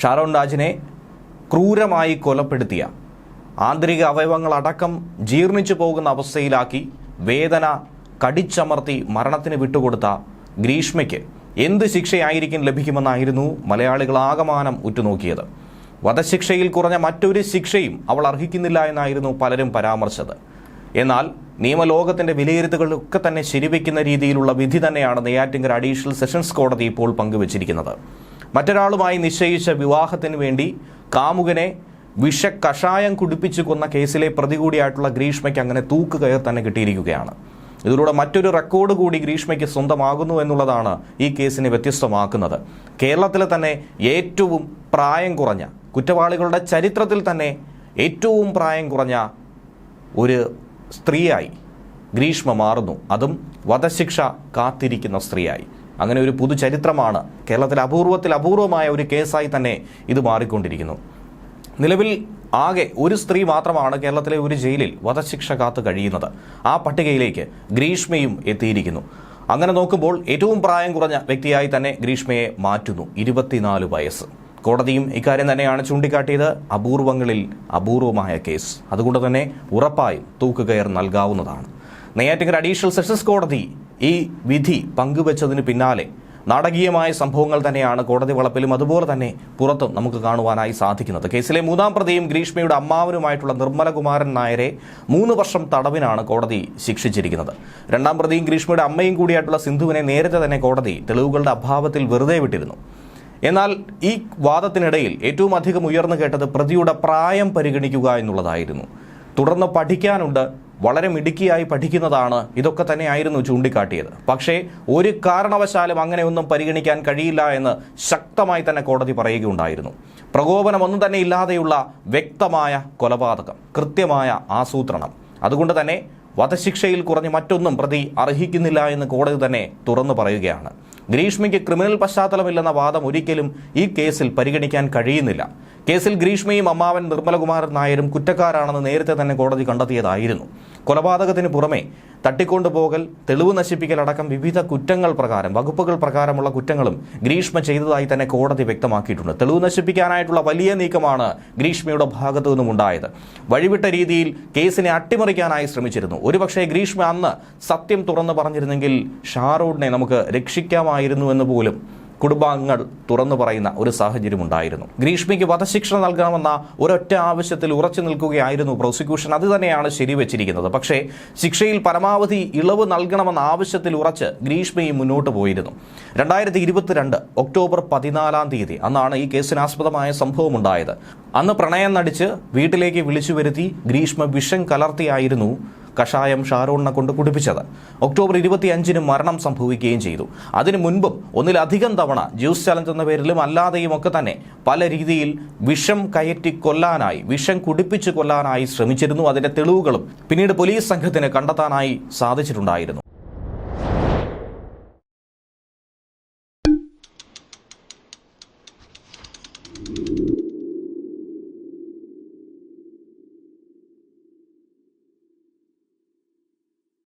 ഷാരോൺ രാജിനെ ക്രൂരമായി കൊലപ്പെടുത്തിയ, ആന്തരിക അവയവങ്ങളടക്കം ജീർണിച്ചു പോകുന്ന അവസ്ഥയിലാക്കി വേദന കടിച്ചമർത്തി മരണത്തിന് വിട്ടുകൊടുത്ത ഗ്രീഷ്മയ്ക്ക് എന്ത് ശിക്ഷയായിരിക്കും ലഭിക്കുമെന്നായിരുന്നു മലയാളികളാകമാനം ഉറ്റുനോക്കിയത്. വധശിക്ഷയിൽ കുറഞ്ഞ മറ്റൊരു ശിക്ഷയും അവൾ അർഹിക്കുന്നില്ല എന്നായിരുന്നു പലരും പരാമർശിച്ചത്. എന്നാൽ നിയമലോകത്തിന്റെ വിലയിരുത്തലുകളൊക്കെ തന്നെ ശരിവെക്കുന്ന രീതിയിലുള്ള വിധി തന്നെയാണ് നെയ്യാറ്റിൻകര അഡീഷണൽ സെഷൻസ് കോടതി ഇപ്പോൾ പങ്കുവച്ചിരിക്കുന്നത്. മറ്റൊരാളുമായി നിശ്ചയിച്ച വിവാഹത്തിന് വേണ്ടി കാമുകനെ വിഷക്കഷായം കുടിപ്പിച്ചു കൊന്ന കേസിലെ പ്രതി കൂടിയായിട്ടുള്ള ഗ്രീഷ്മയ്ക്ക് അങ്ങനെ തൂക്കുകയർ തന്നെ കിട്ടിയിരിക്കുകയാണ്. ഇതിലൂടെ മറ്റൊരു റെക്കോർഡ് കൂടി ഗ്രീഷ്മയ്ക്ക് സ്വന്തമാകുന്നു എന്നുള്ളതാണ് ഈ കേസിനെ വ്യത്യസ്തമാക്കുന്നത്. കേരളത്തിലെ തന്നെ ഏറ്റവും പ്രായം കുറഞ്ഞ, കുറ്റവാളികളുടെ ചരിത്രത്തിൽ തന്നെ ഏറ്റവും പ്രായം കുറഞ്ഞ ഒരു സ്ത്രീയായി ഗ്രീഷ്മ മാറുന്നു. അതും വധശിക്ഷ കാത്തിരിക്കുന്ന സ്ത്രീയായി. അങ്ങനെ ഒരു പുതുചരിത്രമാണ്. കേരളത്തിലെ അപൂർവമായ ഒരു കേസായി തന്നെ ഇത് മാറിക്കൊണ്ടിരിക്കുന്നു. നിലവിൽ ആകെ ഒരു സ്ത്രീ മാത്രമാണ് കേരളത്തിലെ ഒരു ജയിലിൽ വധശിക്ഷ കാത്തു കഴിയുന്നത്. ആ പട്ടികയിലേക്ക് ഗ്രീഷ്മയും എത്തിയിരിക്കുന്നു. അങ്ങനെ നോക്കുമ്പോൾ ഏറ്റവും പ്രായം കുറഞ്ഞ വ്യക്തിയായി തന്നെ ഗ്രീഷ്മയെ മാറ്റുന്നു. 24 വയസ്സ്. കോടതിയും ഇക്കാര്യം തന്നെയാണ് ചൂണ്ടിക്കാട്ടിയത്. അപൂർവങ്ങളിൽ അപൂർവമായ കേസ്. അതുകൊണ്ട് തന്നെ ഉറപ്പായും തൂക്കുകയർ നൽകാവുന്നതാണ്. നെയ്യാറ്റിൻകര അഡീഷണൽ സെഷൻസ് കോടതി ഈ വിധി പങ്കുവച്ചതിന് പിന്നാലെ നാടകീയമായ സംഭവങ്ങൾ തന്നെയാണ് കോടതി വളപ്പിലും അതുപോലെ തന്നെ പുറത്തും നമുക്ക് കാണുവാനായി സാധിക്കുന്നത്. കേസിലെ 3-ാം പ്രതിയും ഗ്രീഷ്മയുടെ അമ്മാവനുമായിട്ടുള്ള നിർമ്മലകുമാരൻ നായരെ 3 വർഷം തടവിനാണ് കോടതി ശിക്ഷിച്ചിരിക്കുന്നത്. 2-ാം പ്രതിയും ഗ്രീഷ്മയുടെ അമ്മയും കൂടിയായിട്ടുള്ള സിന്ധുവിനെ നേരത്തെ തന്നെ കോടതി തെളിവുകളുടെ അഭാവത്തിൽ വെറുതെ വിട്ടിരുന്നു. എന്നാൽ ഈ വാദത്തിനിടയിൽ ഏറ്റവും അധികം ഉയർന്നു കേട്ടത് പ്രതിയുടെ പ്രായം പരിഗണിക്കുക എന്നുള്ളതായിരുന്നു. തുടർന്ന് പഠിക്കാനുണ്ട്, വളരെ മിടുക്കിയായി പഠിക്കുന്നതാണ്, ഇതൊക്കെ തന്നെയായിരുന്നു ചൂണ്ടിക്കാട്ടിയത്. പക്ഷേ ഒരു കാരണവശാലും അങ്ങനെയൊന്നും പരിഗണിക്കാൻ കഴിയില്ല എന്ന് ശക്തമായി തന്നെ കോടതി പറയുകയുണ്ടായിരുന്നു. പ്രകോപനമൊന്നും തന്നെ ഇല്ലാതെയുള്ള വ്യക്തമായ കൊലപാതകം, കൃത്യമായ ആസൂത്രണം. അതുകൊണ്ട് തന്നെ വധശിക്ഷയിൽ കുറഞ്ഞ് മറ്റൊന്നും പ്രതി അർഹിക്കുന്നില്ല എന്ന് കോടതി തന്നെ തുറന്നു പറയുകയാണ്. ഗ്രീഷ്മയ്ക്ക് ക്രിമിനൽ പശ്ചാത്തലമില്ലെന്ന വാദം ഒരിക്കലും ഈ കേസിൽ പരിഗണിക്കാൻ കഴിയുന്നില്ല. കേസിൽ ഗ്രീഷ്മയും അമ്മാവൻ നിർമ്മലകുമാരൻ നായരും കുറ്റക്കാരാണെന്ന് നേരത്തെ തന്നെ കോടതി കണ്ടെത്തിയതായിരുന്നു. കൊലപാതകത്തിന് പുറമെ തട്ടിക്കൊണ്ടുപോകൽ, തെളിവ് നശിപ്പിക്കൽ അടക്കം വിവിധ കുറ്റങ്ങൾ പ്രകാരം, വകുപ്പുകൾ പ്രകാരമുള്ള കുറ്റങ്ങളും ഗ്രീഷ്മ ചെയ്തതായി തന്നെ കോടതി വ്യക്തമാക്കിയിട്ടുണ്ട്. തെളിവ് നശിപ്പിക്കാനായിട്ടുള്ള വലിയ നീക്കമാണ് ഗ്രീഷ്മയുടെ ഭാഗത്തു നിന്നും ഉണ്ടായത്. വഴിവിട്ട രീതിയിൽ കേസിനെ അട്ടിമറിക്കാനായി ശ്രമിച്ചിരുന്നു. ഒരുപക്ഷെ ഗ്രീഷ്മ അന്ന് സത്യം തുറന്നു പറഞ്ഞിരുന്നെങ്കിൽ ഷാരോണിനെ നമുക്ക് രക്ഷിക്കാമായിരുന്നു എന്ന് പോലും കുടുംബാംഗങ്ങൾ തുറന്നു പറയുന്ന ഒരു സാഹചര്യം ഉണ്ടായിരുന്നു. ഗ്രീഷ്മയ്ക്ക് വധശിക്ഷ നൽകണമെന്ന ഒരൊറ്റ ആവശ്യത്തിൽ ഉറച്ചു നിൽക്കുകയായിരുന്നു പ്രോസിക്യൂഷൻ. അത് തന്നെയാണ് ശരിവെച്ചിരിക്കുന്നത്. പക്ഷേ ശിക്ഷയിൽ പരമാവധി ഇളവ് നൽകണമെന്ന ആവശ്യത്തിൽ ഉറച്ച് ഗ്രീഷ്മയും മുന്നോട്ട് പോയിരുന്നു. 2022 ഒക്ടോബർ 14-ാം തീയതി അന്നാണ് ഈ കേസിനാസ്പദമായ സംഭവം ഉണ്ടായത്. അന്ന് പ്രണയം നടിച്ച് വീട്ടിലേക്ക് വിളിച്ചു വരുത്തി ഗ്രീഷ്മ വിഷം കലർത്തിയായിരുന്നു കഷായം ഷാരോണിനെ കൊണ്ട് കുടിപ്പിച്ചത്. ഒക്ടോബർ 25-ന് മരണം സംഭവിക്കുകയും ചെയ്തു. അതിനു മുൻപും ഒന്നിലധികം തവണ ജ്യൂസ് ചലഞ്ച് എന്ന പേരിലും അല്ലാതെയും ഒക്കെ തന്നെ പല രീതിയിൽ വിഷം കയറ്റി കൊല്ലാനായി, വിഷം കുടിപ്പിച്ച് കൊല്ലാനായി ശ്രമിച്ചിരുന്നു. അതിന്റെ തെളിവുകളും പിന്നീട് പോലീസ് സംഘത്തിന് കണ്ടെത്താനായി സാധിച്ചിട്ടുണ്ടായിരുന്നു.